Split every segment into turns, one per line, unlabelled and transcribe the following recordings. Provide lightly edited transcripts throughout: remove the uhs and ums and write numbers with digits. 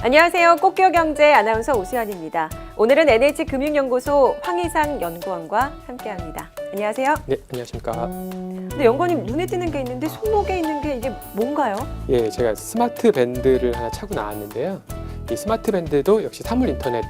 안녕하세요. 꽃겨경제 아나운서 오수연입니다. 오늘은 NH금융연구소 황희상 연구원과 함께합니다. 안녕하세요.
네, 안녕하십니까.
근데 연구원님 눈에 띄는 게 있는데 손목에 있는 게 이게 뭔가요?
예, 제가 스마트 밴드를 하나 차고 나왔는데요. 이 스마트 밴드도 역시 사물 인터넷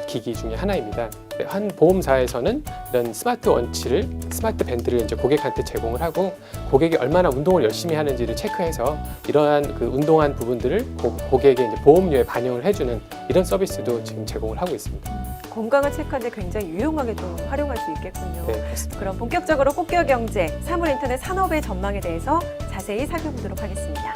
기기 중에 하나입니다. 한 보험사에서는 이런 스마트 원치를, 스마트 밴드를 이제 고객한테 제공을 하고 고객이 얼마나 운동을 열심히 하는지를 체크해서 이러한 그 운동한 부분들을 고객의 이제 보험료에 반영을 해주는 이런 서비스도 지금 제공을 하고 있습니다.
건강을 체크하는데 굉장히 유용하게 좀 활용할 수 있겠군요.
네, 그렇습니다.
그럼 본격적으로 꽃겨경제 사물 인터넷 산업의 전망에 대해서 자세히 살펴보도록 하겠습니다.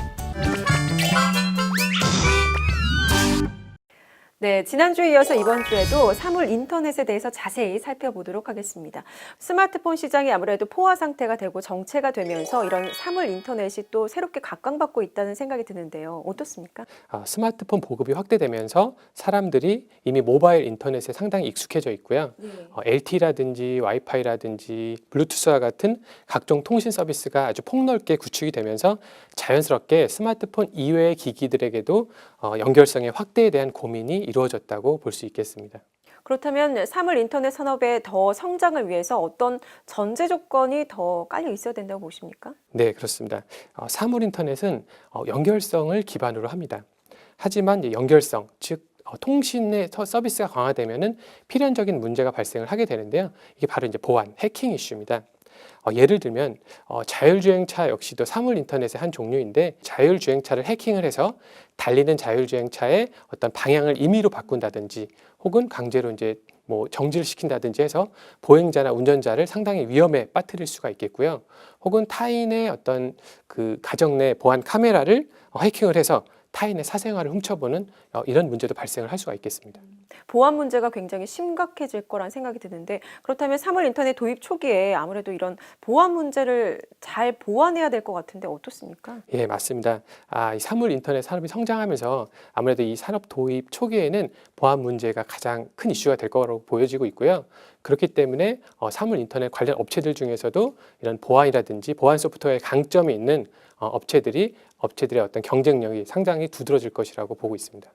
네, 지난주에 이어서 이번 주에도 사물 인터넷에 대해서 자세히 살펴보도록 하겠습니다. 스마트폰 시장이 아무래도 포화 상태가 되고 정체가 되면서 이런 사물 인터넷이 또 새롭게 각광받고 있다는 생각이 드는데요. 어떻습니까?
스마트폰 보급이 확대되면서 사람들이 이미 모바일 인터넷에 상당히 익숙해져 있고요.
네.
LTE라든지 와이파이라든지 블루투스와 같은 각종 통신 서비스가 아주 폭넓게 구축이 되면서 자연스럽게 스마트폰 이외의 기기들에게도 연결성의 확대에 대한 고민이 이루어졌다고 볼 수 있겠습니다.
그렇다면 사물 인터넷 산업의 더 성장을 위해서 어떤 전제 조건이 더 깔려 있어야 된다고 보십니까?
네, 그렇습니다. 사물 인터넷은 연결성을 기반으로 합니다. 하지만 이제 연결성, 즉 통신의 서비스가 강화되면은 필연적인 문제가 발생을 하게 되는데요. 이게 바로 이제 보안, 해킹 이슈입니다. 예를 들면 자율주행차 역시도 사물 인터넷의 한 종류인데 자율주행차를 해킹을 해서 달리는 자율주행차의 어떤 방향을 임의로 바꾼다든지 혹은 강제로 이제 정지를 시킨다든지 해서 보행자나 운전자를 상당히 위험에 빠뜨릴 수가 있겠고요. 혹은 타인의 어떤 그 가정 내 보안 카메라를 해킹을 해서 타인의 사생활을 훔쳐보는 이런 문제도 발생을 할 수가 있겠습니다.
보안 문제가 굉장히 심각해질 거란 생각이 드는데 그렇다면 사물 인터넷 도입 초기에 아무래도 이런 보안 문제를 잘 보완해야 될 것 같은데 어떻습니까?
예, 맞습니다. 이 사물 인터넷 산업이 성장하면서 아무래도 이 산업 도입 초기에는 보안 문제가 가장 큰 이슈가 될 거라고 보여지고 있고요. 그렇기 때문에 사물 인터넷 관련 업체들 중에서도 이런 보안이라든지 보안 소프트웨어의 강점이 있는 업체들의 어떤 경쟁력이 상당히 두드러질 것이라고 보고 있습니다.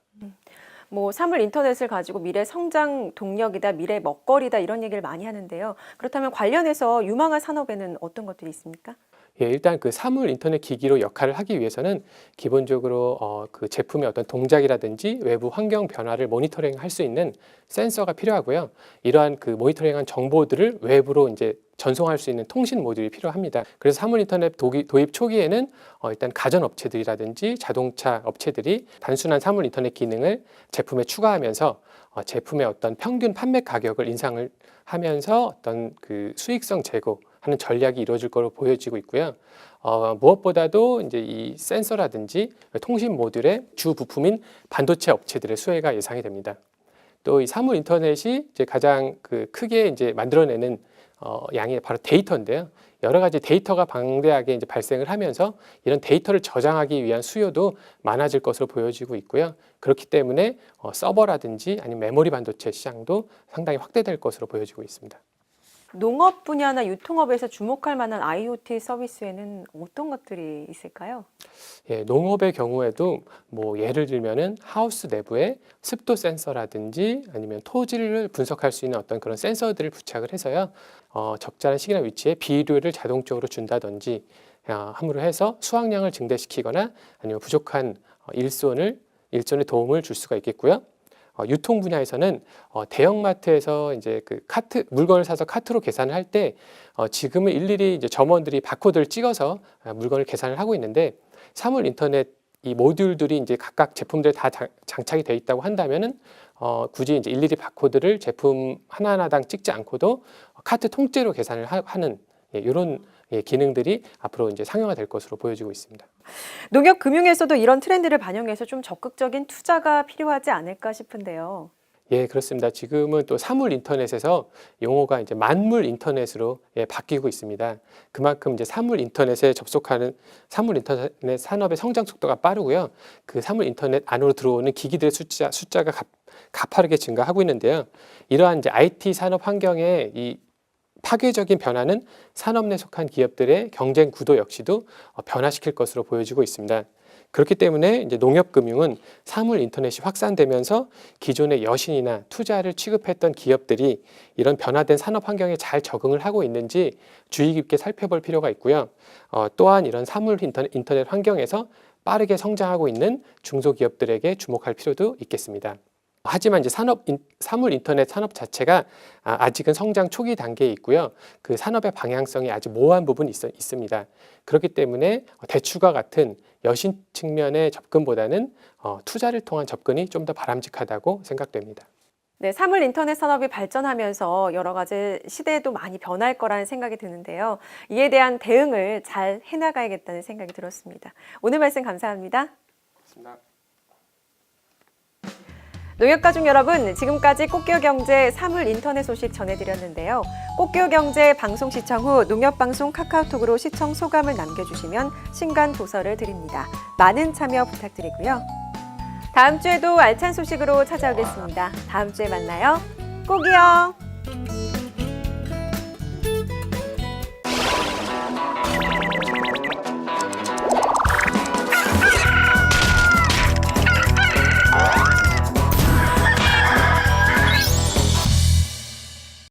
사물 인터넷을 가지고 미래 성장 동력이다, 미래 먹거리다 이런 얘기를 많이 하는데요. 그렇다면 관련해서 유망한 산업에는 어떤 것들이 있습니까?
예, 일단 그 사물 인터넷 기기로 역할을 하기 위해서는 기본적으로 그 제품의 어떤 동작이라든지 외부 환경 변화를 모니터링할 수 있는 센서가 필요하고요. 이러한 그 모니터링한 정보들을 외부로 이제 전송할 수 있는 통신 모듈이 필요합니다. 그래서 사물 인터넷 도입 초기에는 일단 가전 업체들이라든지 자동차 업체들이 단순한 사물 인터넷 기능을 제품에 추가하면서 제품의 어떤 평균 판매 가격을 인상을 하면서 어떤 그 수익성 제고하는 전략이 이루어질 것으로 보여지고 있고요. 무엇보다도 이제 이 센서라든지 통신 모듈의 주 부품인 반도체 업체들의 수혜가 예상이 됩니다. 또 이 사물 인터넷이 이제 가장 그 크게 이제 만들어내는 양이 바로 데이터인데요. 여러 가지 데이터가 방대하게 이제 발생을 하면서 이런 데이터를 저장하기 위한 수요도 많아질 것으로 보여지고 있고요. 그렇기 때문에 서버라든지 아니면 메모리 반도체 시장도 상당히 확대될 것으로 보여지고 있습니다.
농업 분야나 유통업에서 주목할 만한 IoT 서비스에는 어떤 것들이 있을까요?
예, 농업의 경우에도 예를 들면은 하우스 내부에 습도 센서라든지 아니면 토질을 분석할 수 있는 어떤 그런 센서들을 부착을 해서요, 적절한 시기나 위치에 비료를 자동적으로 준다든지 함으로 해서 수확량을 증대시키거나 아니면 부족한 일손의 도움을 줄 수가 있겠고요. 유통 분야에서는 대형마트에서 이제 그 물건을 사서 카트로 계산을 할 때 지금은 일일이 이제 점원들이 바코드를 찍어서 물건을 계산을 하고 있는데 사물 인터넷 이 모듈들이 이제 각각 제품들에 다 장착이 되어 있다고 한다면은 굳이 이제 일일이 바코드를 제품 하나하나당 찍지 않고도 카트 통째로 계산을 하는 이런 기능들이 앞으로 이제 상용화될 것으로 보여지고 있습니다.
농협 금융에서도 이런 트렌드를 반영해서 좀 적극적인 투자가 필요하지 않을까 싶은데요.
예, 그렇습니다. 지금은 또 사물 인터넷에서 용어가 이제 만물 인터넷으로 바뀌고 있습니다. 그만큼 이제 사물 인터넷에 접속하는 사물 인터넷 산업의 성장 속도가 빠르고요. 그 사물 인터넷 안으로 들어오는 기기들의 숫자가 가파르게 증가하고 있는데요. 이러한 이제 IT 산업 환경의 이 파괴적인 변화는 산업 내 속한 기업들의 경쟁 구도 역시도 변화시킬 것으로 보여지고 있습니다. 그렇기 때문에 이제 농협금융은 사물 인터넷이 확산되면서 기존의 여신이나 투자를 취급했던 기업들이 이런 변화된 산업 환경에 잘 적응을 하고 있는지 주의 깊게 살펴볼 필요가 있고요. 또한 이런 사물 인터넷 환경에서 빠르게 성장하고 있는 중소기업들에게 주목할 필요도 있겠습니다. 하지만 이제 사물 인터넷 산업 자체가 아직은 성장 초기 단계에 있고요. 그 산업의 방향성이 아주 모호한 부분이 있습니다. 그렇기 때문에 대출과 같은 여신 측면의 접근보다는 투자를 통한 접근이 좀 더 바람직하다고 생각됩니다.
네, 사물 인터넷 산업이 발전하면서 여러 가지 시대도 많이 변할 거라는 생각이 드는데요. 이에 대한 대응을 잘 해나가야겠다는 생각이 들었습니다. 오늘 말씀 감사합니다.
고맙습니다.
농협가족 여러분, 지금까지 꽃기호경제 사물 인터넷 소식 전해드렸는데요. 꽃기호경제 방송 시청 후 농협방송 카카오톡으로 시청 소감을 남겨주시면 신간 도서를 드립니다. 많은 참여 부탁드리고요. 다음 주에도 알찬 소식으로 찾아오겠습니다. 다음 주에 만나요. 꼭이요.